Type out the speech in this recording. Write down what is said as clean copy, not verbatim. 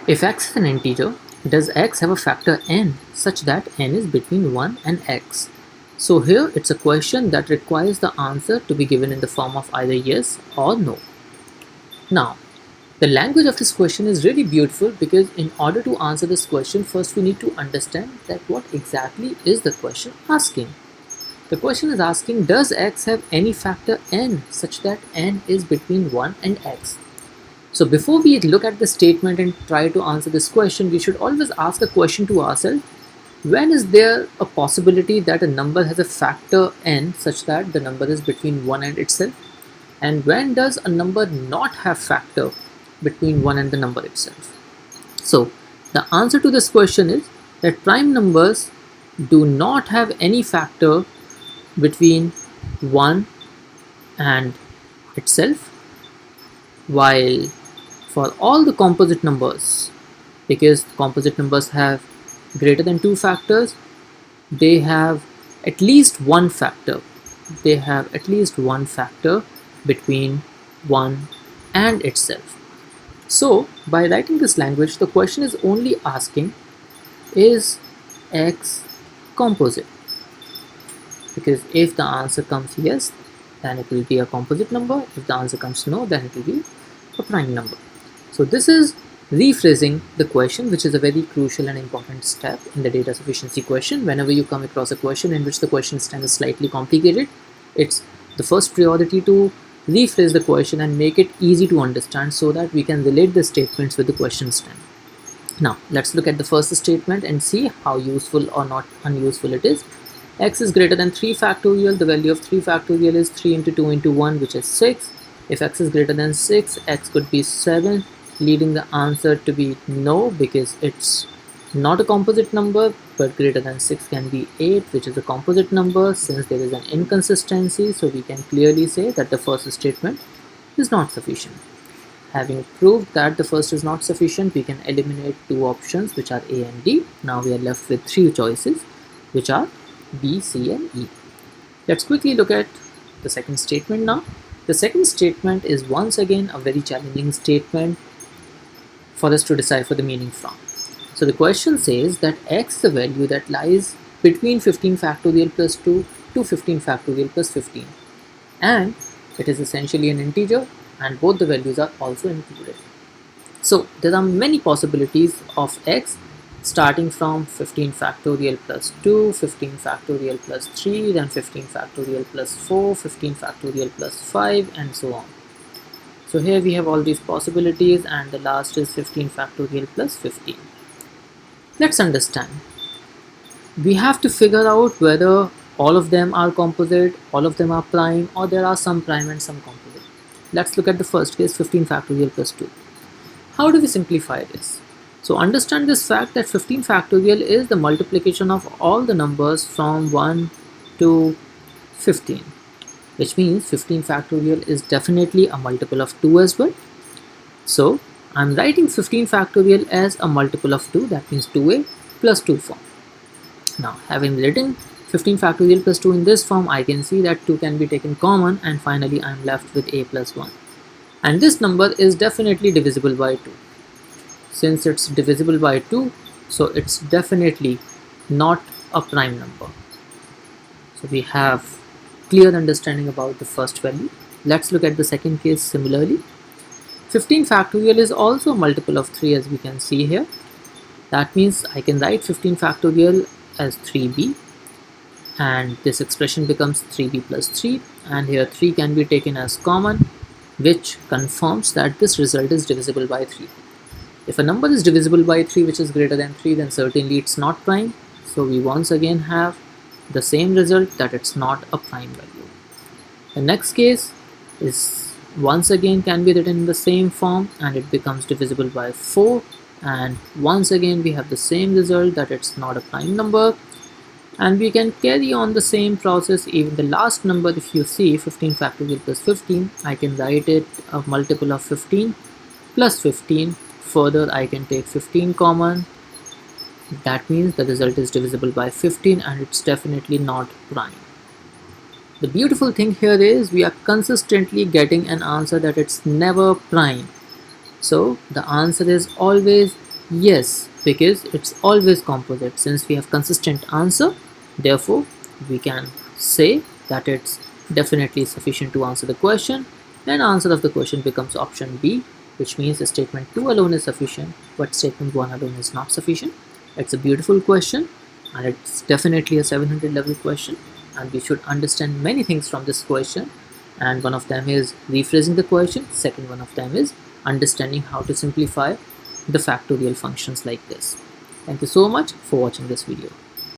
If x is an integer, does x have a factor n such that n is between 1 and x? So here it's a question that requires the answer to be given in the form of either yes or no. Now, the language of this question is really beautiful because in order to answer this question, first we need to understand that what exactly is the question asking. The question is asking, does x have any factor n such that n is between 1 and x? So before we look at the statement and try to answer this question, we should always ask a question to ourselves, when is there a possibility that a number has a factor n such that the number is between 1 and itself? And when does a number not have factor between 1 and the number itself? So the answer to this question is that prime numbers do not have any factor between 1 and itself, while for all the composite numbers, because composite numbers have greater than 2 factors, they have at least one factor. They have at least one factor between 1 and itself. So by writing this language, the question is only asking, is x composite? Because if the answer comes yes, then it will be a composite number. If the answer comes no, then it will be a prime number. So this is rephrasing the question, which is a very crucial and important step in the data sufficiency question. Whenever you come across a question in which the question stands slightly complicated, it's the first priority to rephrase the question and make it easy to understand so that we can relate the statements with the question stem. Now let's look at the first statement and see how useful or not unuseful it is. X is greater than 3 factorial. The value of 3 factorial is 3 into 2 into 1, which is 6. If x is greater than 6, x could be 7, leading the answer to be no, because it's not a composite number, but greater than 6 can be 8, which is a composite number. Since there is an inconsistency, so we can clearly say that the first statement is not sufficient. Having proved that the first is not sufficient, we can eliminate two options, which are A and D. Now we are left with three choices, which are B, C and E. Let's quickly look at the second statement now. The second statement is once again a very challenging statement for us to decipher the meaning from. So the question says that x is the value that lies between 15 factorial plus 2 to 15 factorial plus 15, and it is essentially an integer and both the values are also included. So there are many possibilities of x, starting from 15 factorial plus 2, 15 factorial plus 3, then 15 factorial plus 4, 15 factorial plus 5, and so on. So here we have all these possibilities, and the last is 15 factorial plus 15. Let's understand. We have to figure out whether all of them are composite, all of them are prime, or there are some prime and some composite. Let's look at the first case, 15 factorial plus 2. How do we simplify this? So understand this fact that 15 factorial is the multiplication of all the numbers from 1 to 15, which means 15 factorial is definitely a multiple of 2 as well. So I'm writing 15 factorial as a multiple of 2, that means 2a plus 2 form. Now having written 15 factorial plus 2 in this form, I can see that 2 can be taken common, and finally I'm left with a plus 1. And this number is definitely divisible by 2. Since it's divisible by 2, so it's definitely not a prime number. So we have clear understanding about the first value. Let's look at the second case similarly. 15 factorial is also a multiple of 3, as we can see here. That means I can write 15 factorial as 3b, and this expression becomes 3b plus 3, and here 3 can be taken as common, which confirms that this result is divisible by 3. If a number is divisible by 3 which is greater than 3, then certainly it's not prime. So we once again have the same result, that it's not a prime value. The next case is once again can be written in the same form, and it becomes divisible by 4, and once again we have the same result, that it's not a prime number. And we can carry on the same process. Even the last number, if you see 15 factorial plus 15, I can write it a multiple of 15 plus 15. Further, I can take 15 common. That means the result is divisible by 15, and it's definitely not prime. The beautiful thing here is we are consistently getting an answer that it's never prime. So the answer is always Yes, because it's always composite. Since we have consistent answer, therefore we can say that it's definitely sufficient to answer the question, and answer of the question becomes option B, which means the statement 2 alone is sufficient, but statement 1 alone is not sufficient. It's a beautiful question, and it's definitely a 700 level question, and we should understand many things from this question. And one of them is rephrasing the question, second one of them is understanding how to simplify the factorial functions like this. Thank you so much for watching this video.